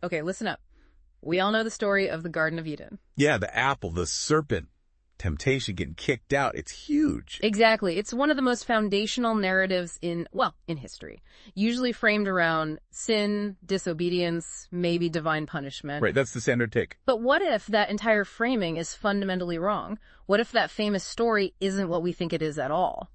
Okay, listen up. We all know the story of the Garden of Eden. Yeah, the apple, the serpent, temptation getting kicked out. It's huge. Exactly. It's one of the most foundational narratives in history. Usually framed around sin, disobedience, maybe divine punishment. Right, that's the standard take. But what if that entire framing is fundamentally wrong? What if that famous story isn't what we think it is at all?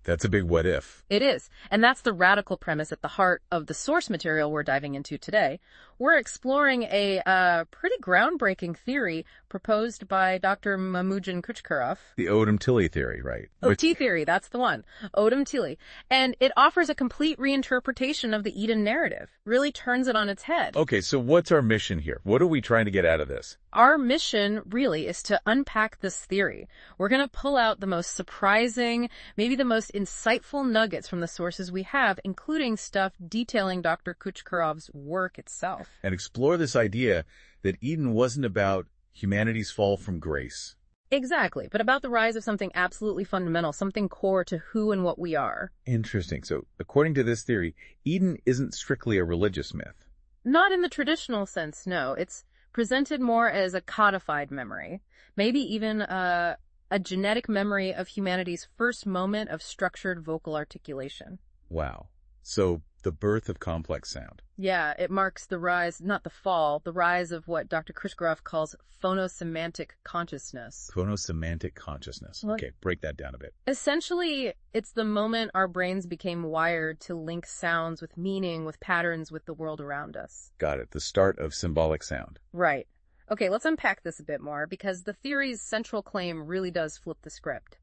That's a big what if. It is. And that's the radical premise at the heart of the source material we're diving into today. We're exploring a pretty groundbreaking theory proposed by Dr. Mamoudzhan Kuchkarov. The Odam-Tilly theory, right? OT theory, that's the one. Odam-Tilly. And it offers a complete reinterpretation of the Eden narrative. Really turns it on its head. Okay, so what's our mission here? What are we trying to get out of this? Our mission, really, is to unpack this theory. We're going to pull out the most surprising, maybe the most insightful nuggets from the sources we have, including stuff detailing Dr. Kuchkarov's work itself. And explore this idea that Eden wasn't about humanity's fall from grace. Exactly, but about the rise of something absolutely fundamental, something core to who and what we are. Interesting. So, according to this theory, Eden isn't strictly a religious myth. Not in the traditional sense, no. It's presented more as a codified memory, maybe even a genetic memory of humanity's first moment of structured vocal articulation. Wow. So, the birth of complex sound. Yeah, it marks the rise, not the fall, the rise of what Dr. Kuchkarov calls phonosemantic consciousness. Phonosemantic consciousness. Well, Okay, break that down a bit. Essentially, it's the moment our brains became wired to link sounds with meaning, with patterns, with the world around us. Got it. The start of symbolic sound. Right. Okay, let's unpack this a bit more, because the theory's central claim really does flip the script.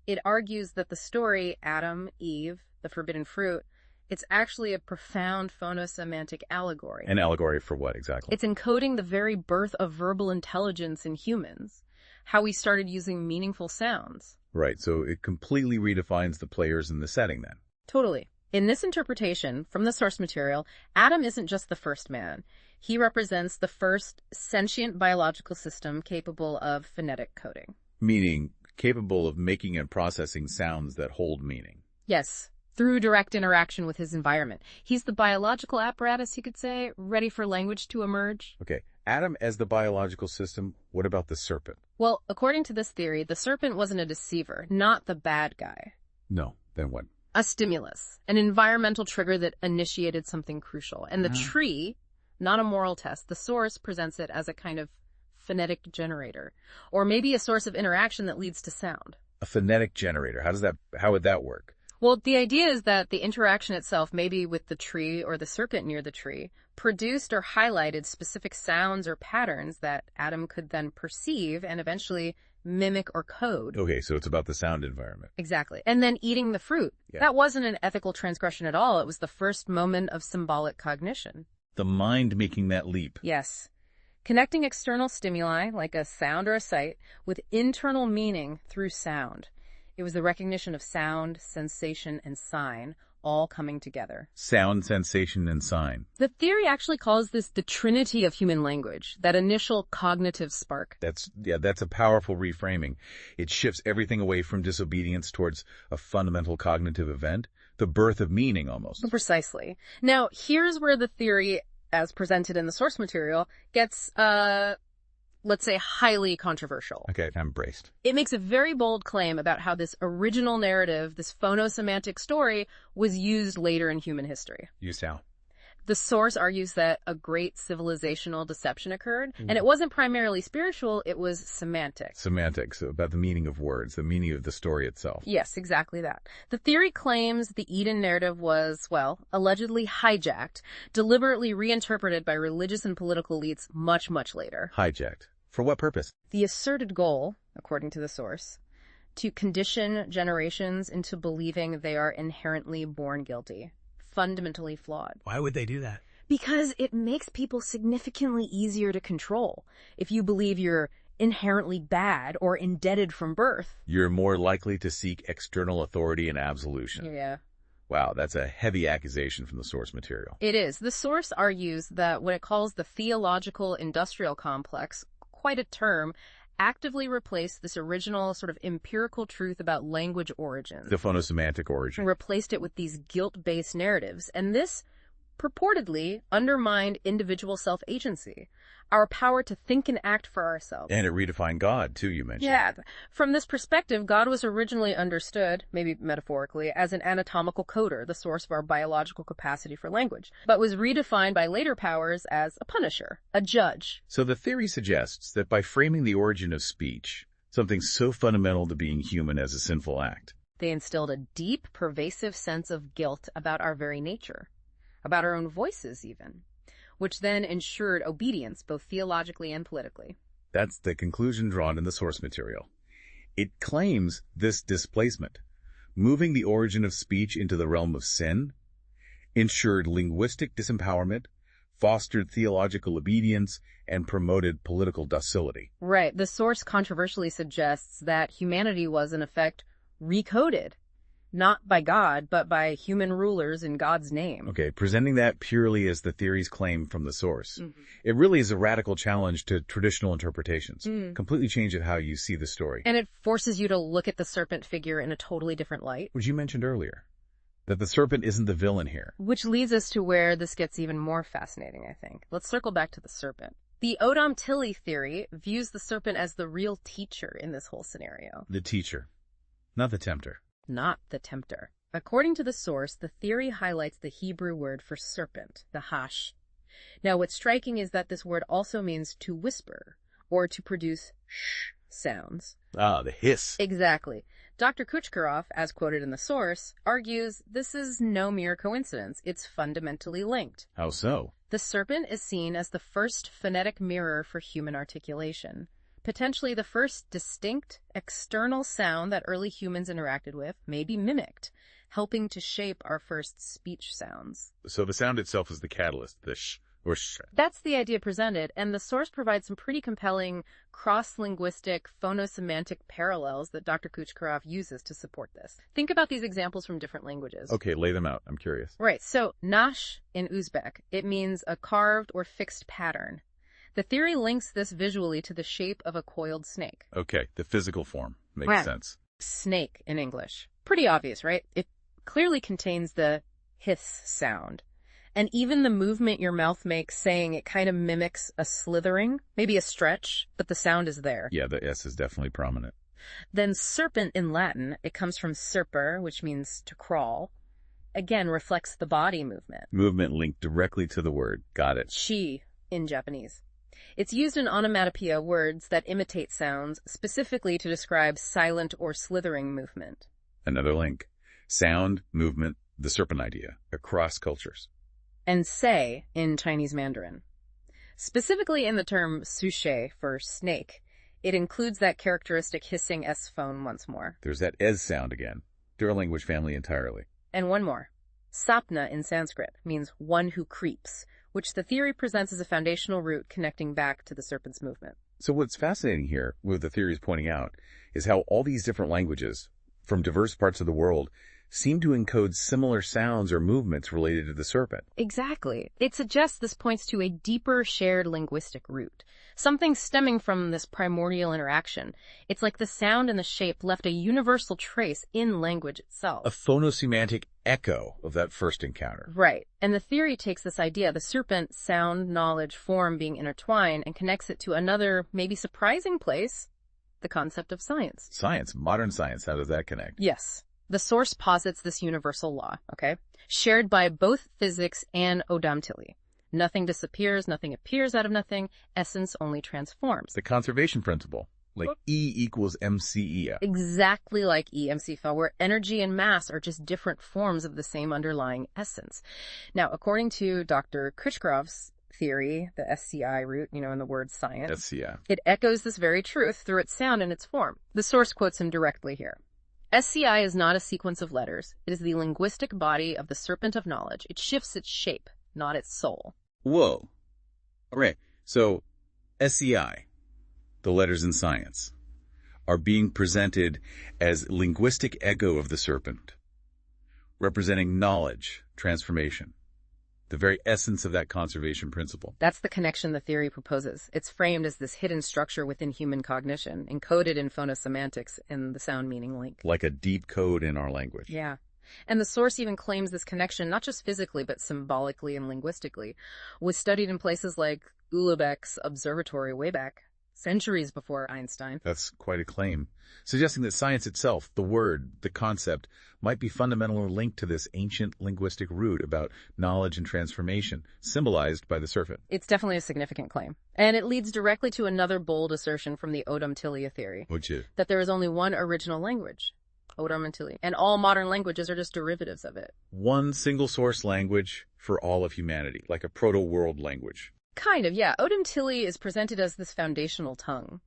It argues that the story, Adam, Eve, the forbidden fruit, it's actually a profound phonosemantic allegory. An allegory for what, exactly? It's encoding the very birth of verbal intelligence in humans, how we started using meaningful sounds. Right, so it completely redefines the players in the setting then. Totally. In this interpretation, from the source material, Adam isn't just the first man. He represents the first sentient biological system capable of phonetic coding. Meaning, capable of making and processing sounds that hold meaning. Yes, through direct interaction with his environment. He's the biological apparatus, you could say, ready for language to emerge. Okay, Adam as the biological system, what about the serpent? Well, according to this theory, the serpent wasn't a deceiver, not the bad guy. No, then what? A stimulus, an environmental trigger that initiated something crucial. And the tree, not a moral test, the source presents it as a kind of phonetic generator, or maybe a source of interaction that leads to sound. A phonetic generator. How would that work? Well, the idea is that the interaction itself, maybe with the tree or the serpent near the tree, produced or highlighted specific sounds or patterns that Adam could then perceive and eventually mimic or code. Okay, so it's about the sound environment. Exactly. And then eating the fruit. Yeah. That wasn't an ethical transgression at all. It was the first moment of symbolic cognition. The mind making that leap. Yes. Connecting external stimuli, like a sound or a sight, with internal meaning through sound. It was the recognition of sound, sensation, and sign all coming together. Sound, sensation, and sign. The theory actually calls this the trinity of human language, that initial cognitive spark. That's a powerful reframing. It shifts everything away from disobedience towards a fundamental cognitive event, the birth of meaning almost. Precisely. Now, here's where the theory, as presented in the source material, gets, let's say, highly controversial. Okay, I'm braced. It makes a very bold claim about how this original narrative, this phonosemantic story, was used later in human history. Used how? The source argues that a great civilizational deception occurred, and it wasn't primarily spiritual, it was semantic. Semantics, about the meaning of words, the meaning of the story itself. Yes, exactly that. The theory claims the Eden narrative was, well, allegedly hijacked, deliberately reinterpreted by religious and political elites much, much later. Hijacked. For what purpose? The asserted goal, according to the source, to condition generations into believing they are inherently born guilty, fundamentally flawed. Why would they do that? Because it makes people significantly easier to control. If you believe you're inherently bad or indebted from birth, You're more likely to seek external authority and absolution. yeah. Wow, that's a heavy accusation from the source material. It is. The source argues that what it calls the theological industrial complex, quite a term, actively replaced this original sort of empirical truth about language origins. The phonosemantic origin. Replaced it with these guilt-based narratives. And this purportedly undermined individual self-agency, our power to think and act for ourselves. And it redefined God, too, you mentioned. Yeah. From this perspective, God was originally understood, maybe metaphorically, as an anatomical coder, the source of our biological capacity for language, but was redefined by later powers as a punisher, a judge. So the theory suggests that by framing the origin of speech, something so fundamental to being human as a sinful act, They instilled a deep, pervasive sense of guilt about our very nature, about our own voices even, which then ensured obedience both theologically and politically. that's the conclusion drawn in the source material. It claims this displacement, moving the origin of speech into the realm of sin, ensured linguistic disempowerment, fostered theological obedience, and promoted political docility. Right. The source controversially suggests that humanity was, in effect, recoded, not by God, but by human rulers in God's name. Okay, presenting that purely as the theory's claim from the source. It really is a radical challenge to traditional interpretations. Completely changes how you see the story. And it forces you to look at the serpent figure in a totally different light. Which you mentioned earlier, that the serpent isn't the villain here. Which leads us to where this gets even more fascinating, I think. Let's circle back to the serpent. The Odam Tilly theory views the serpent as the real teacher in this whole scenario. The teacher, not the tempter. Not the tempter. According to the source, the theory highlights the Hebrew word for serpent, the hash. Now, what's striking is that this word also means to whisper, or to produce sh sounds. Ah, the hiss. Exactly. Dr. Kuchkarov, as quoted in the source, argues this is no mere coincidence. It's fundamentally linked. How so? The serpent is seen as the first phonetic mirror for human articulation, potentially the first distinct external sound that early humans interacted with may be mimicked, helping to shape our first speech sounds. So the sound itself is the catalyst, the sh or sh. That's the idea presented, and the source provides some pretty compelling cross-linguistic phonosemantic parallels that Dr. Kuchkarov uses to support this. Think about these examples from different languages. Okay, lay them out. I'm curious. Right, so nash in Uzbek, it means a carved or fixed pattern. The theory links this visually to the shape of a coiled snake. Okay, the physical form. Makes Right. sense. Snake in English. Pretty obvious, right? It clearly contains the hiss sound. And even the movement your mouth makes saying it kind of mimics a slithering, maybe a stretch, but the sound is there. Yeah, the S is definitely prominent. Then serpent in Latin, it comes from serper, which means to crawl. Again, reflects the body movement. Movement linked directly to the word. Got it. Chi in Japanese. It's used in onomatopoeia words that imitate sounds, specifically to describe silent or slithering movement. Another link. Sound, movement, the serpent idea, across cultures. And sei in Chinese Mandarin. Specifically in the term sushi for snake, it includes that characteristic hissing S phone once more. There's that es sound again. They're a language family entirely. And one more. Sapna in Sanskrit means one who creeps, which the theory presents as a foundational root connecting back to the serpent's movement. So what's fascinating here, what the theory is pointing out, is how all these different languages from diverse parts of the world seem to encode similar sounds or movements related to the serpent. Exactly. It suggests this points to a deeper shared linguistic root, something stemming from this primordial interaction. It's like the sound and the shape left a universal trace in language itself. A phonosemantic echo of that first encounter. Right. And the theory takes this idea, the serpent, sound, knowledge, form being intertwined, and connects it to another, maybe surprising place, the concept of science. Science, modern science, how does that connect? Yes. The source posits this universal law, okay, shared by both physics and Odam Tilly. Nothing disappears, nothing appears out of nothing, essence only transforms. The conservation principle, like E equals mc. Exactly like EMC, where energy and mass are just different forms of the same underlying essence. Now, according to Dr. Kuchkarov's theory, the SCI root, in the word science, SCI. It echoes this very truth through its sound and its form. The source quotes him directly here. SCI is not a sequence of letters. It is the linguistic body of the serpent of knowledge. It shifts its shape, not its soul. Whoa. All right. So SCI, the letters in science, are being presented as linguistic echo of the serpent, representing knowledge, transformation, the very essence of that conservation principle. That's the connection the theory proposes. It's framed as this hidden structure within human cognition, encoded in phonosemantics in the sound meaning link. Like a deep code in our language. Yeah. And the source even claims this connection, not just physically, but symbolically and linguistically, was studied in places like Ulebek's observatory way back centuries before Einstein. That's quite a claim, suggesting that science itself, the word, the concept, might be fundamentally linked to this ancient linguistic root about knowledge and transformation, symbolized by the serpent. It's definitely a significant claim. And it leads directly to another bold assertion from the Odam theory, Which is? that there is only one original language, Odam and all modern languages are just derivatives of it. One single source language for all of humanity, like a proto-world language. Kind of, yeah. Odam is presented as this foundational tongue.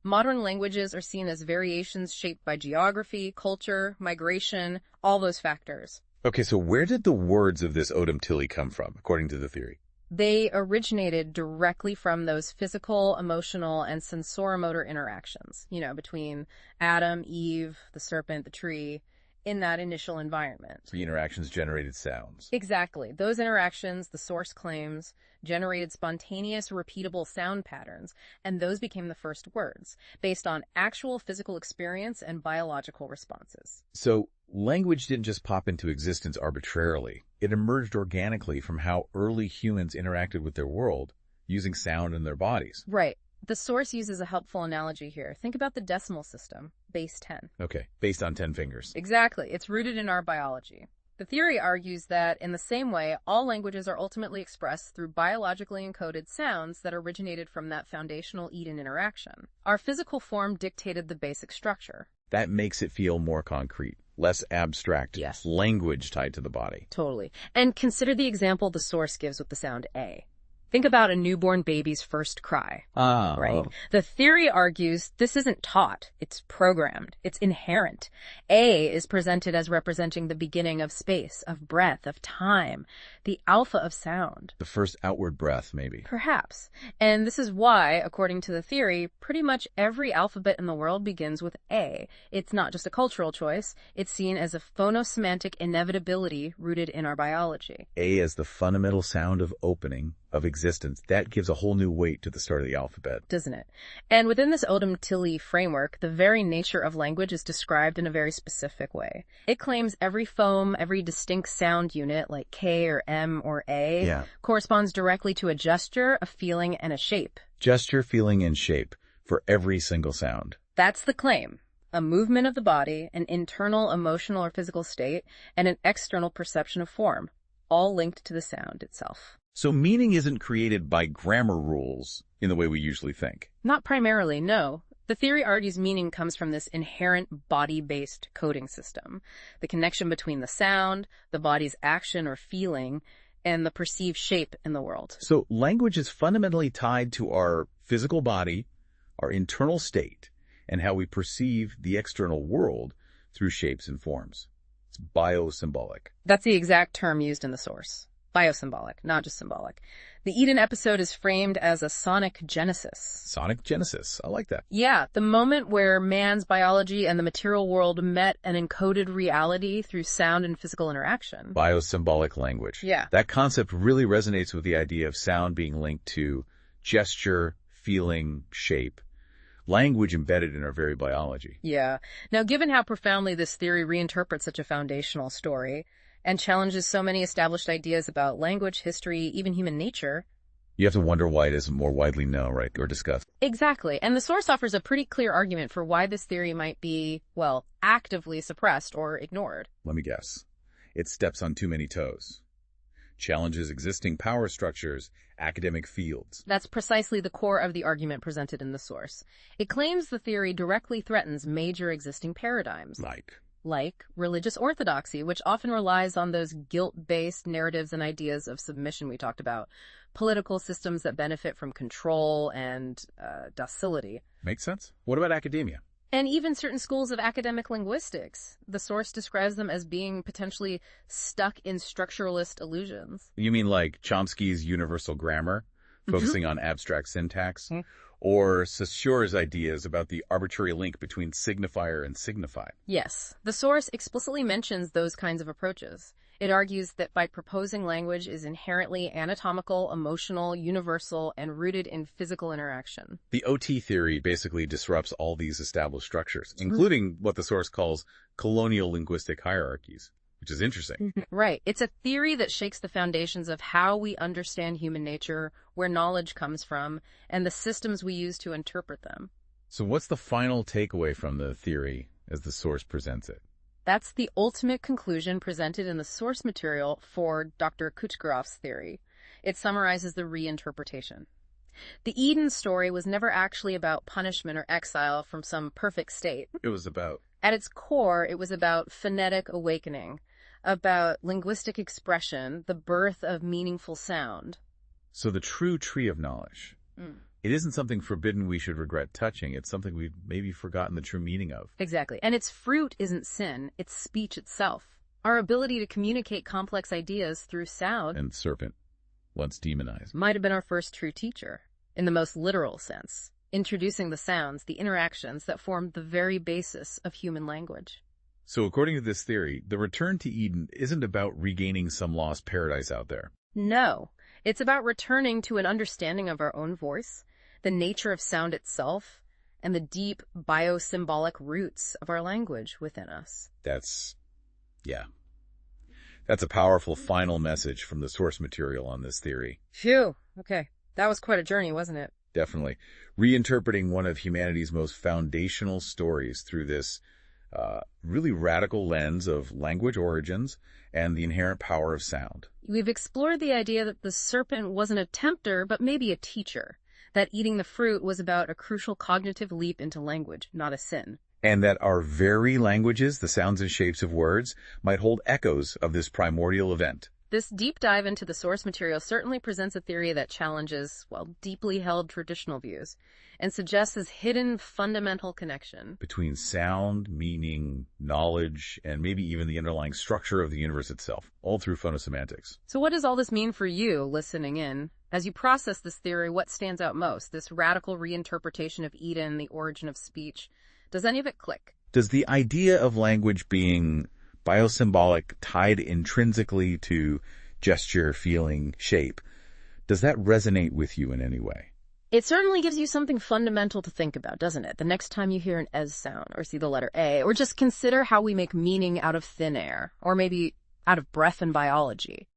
Modern languages are seen as variations shaped by geography, culture, migration, all those factors. Okay, so where did the words of this Odam come from, according to the theory? They originated directly from those physical, emotional, and sensoromotor interactions, between Adam, Eve, the serpent, the tree, in that initial environment. The interactions generated sounds. Exactly. Those interactions, the source claims, generated spontaneous, repeatable sound patterns, and those became the first words, based on actual physical experience and biological responses. So, language didn't just pop into existence arbitrarily. It emerged organically from how early humans interacted with their world, using sound in their bodies. Right. The source uses a helpful analogy here. Think about the decimal system, base 10. Okay, based on 10 fingers. Exactly. It's rooted in our biology. The theory argues that, in the same way, all languages are ultimately expressed through biologically encoded sounds that originated from that foundational Eden interaction. Our physical form dictated the basic structure. That makes it feel more concrete, less abstract. Yes. Language tied to the body. Totally. And consider the example the source gives with the sound A. Think about a newborn baby's first cry. Right? The theory argues this isn't taught, it's programmed, it's inherent. A is presented as representing the beginning of space, of breath, of time, the alpha of sound. The first outward breath, maybe. Perhaps. And this is why, according to the theory, pretty much every alphabet in the world begins with A. It's not just a cultural choice, it's seen as a phonosemantic inevitability rooted in our biology. A as the fundamental sound of opening, of existence. That gives a whole new weight to the start of the alphabet. Doesn't it? And within this Odam framework, the very nature of language is described in a very specific way. It claims every foam, every distinct sound unit, like K or M or A, corresponds directly to a gesture, a feeling, and a shape. Gesture, feeling, and shape for every single sound. That's the claim. A movement of the body, an internal emotional or physical state, and an external perception of form, all linked to the sound itself. So meaning isn't created by grammar rules in the way we usually think. Not primarily, no. The theory argues meaning comes from this inherent body-based coding system, the connection between the sound, the body's action or feeling, and the perceived shape in the world. So language is fundamentally tied to our physical body, our internal state, and how we perceive the external world through shapes and forms. It's biosymbolic. That's the exact term used in the source. Biosymbolic, not just symbolic. The Eden episode is framed as a sonic genesis. Sonic genesis. I like that. Yeah, the moment where man's biology and the material world met an encoded reality through sound and physical interaction. Biosymbolic language. Yeah. That concept really resonates with the idea of sound being linked to gesture, feeling, shape. Language embedded in our very biology. Yeah. Now, given how profoundly this theory reinterprets such a foundational story, and challenges so many established ideas about language, history, even human nature. You have to wonder why it isn't more widely known, right, or discussed. Exactly. And the source offers a pretty clear argument for why this theory might be, well, actively suppressed or ignored. Let me guess. It steps on too many toes. Challenges existing power structures, academic fields. That's precisely the core of the argument presented in the source. It claims the theory directly threatens major existing paradigms. Like religious orthodoxy, which often relies on those guilt-based narratives and ideas of submission we talked about, political systems that benefit from control and docility. Makes sense. What about academia? And even certain schools of academic linguistics. The source describes them as being potentially stuck in structuralist illusions. You mean like Chomsky's universal grammar, focusing on abstract syntax? Or Saussure's ideas about the arbitrary link between signifier and signify? Yes. The source explicitly mentions those kinds of approaches. It argues that by proposing language is inherently anatomical, emotional, universal, and rooted in physical interaction. The OT theory basically disrupts all these established structures, including what the source calls colonial linguistic hierarchies. which is interesting. Right. It's a theory that shakes the foundations of how we understand human nature, where knowledge comes from, and the systems we use to interpret them. So what's the final takeaway from the theory as the source presents it? That's the ultimate conclusion presented in the source material for Dr. Kuchgarov's theory. It summarizes the reinterpretation. The Eden story was never actually about punishment or exile from some perfect state. It was about... At its core, it was about phonetic awakening, about linguistic expression, the birth of meaningful sound. So the true tree of knowledge. It isn't something forbidden we should regret touching. It's something we've maybe forgotten the true meaning of. Exactly. And its fruit isn't sin, it's speech itself. Our ability to communicate complex ideas through sound. And serpent, once demonized, might have been our first true teacher, in the most literal sense, introducing the sounds, the interactions that formed the very basis of human language. So according to this theory, the return to Eden isn't about regaining some lost paradise out there. No, it's about returning to an understanding of our own voice, the nature of sound itself, and the deep biosymbolic roots of our language within us. That's a powerful final message from the source material on this theory. Phew, okay. That was quite a journey, wasn't it? Definitely. Reinterpreting one of humanity's most foundational stories through this really radical lens of language origins and the inherent power of sound. We've explored the idea that the serpent wasn't a tempter, but maybe a teacher. That eating the fruit was about a crucial cognitive leap into language, not a sin. And that our very languages, the sounds and shapes of words, might hold echoes of this primordial event. This deep dive into the source material certainly presents a theory that challenges, deeply held traditional views and suggests this hidden fundamental connection between sound, meaning, knowledge, and maybe even the underlying structure of the universe itself, all through phonosemantics. So what does all this mean for you, listening in? As you process this theory, what stands out most? This radical reinterpretation of Eden, the origin of speech. Does any of it click? Does the idea of language being biosymbolic, tied intrinsically to gesture, feeling, shape, does that resonate with you in any way? It certainly gives you something fundamental to think about, doesn't it? The next time you hear an S sound, or see the letter A, or just consider how we make meaning out of thin air, or maybe out of breath in biology.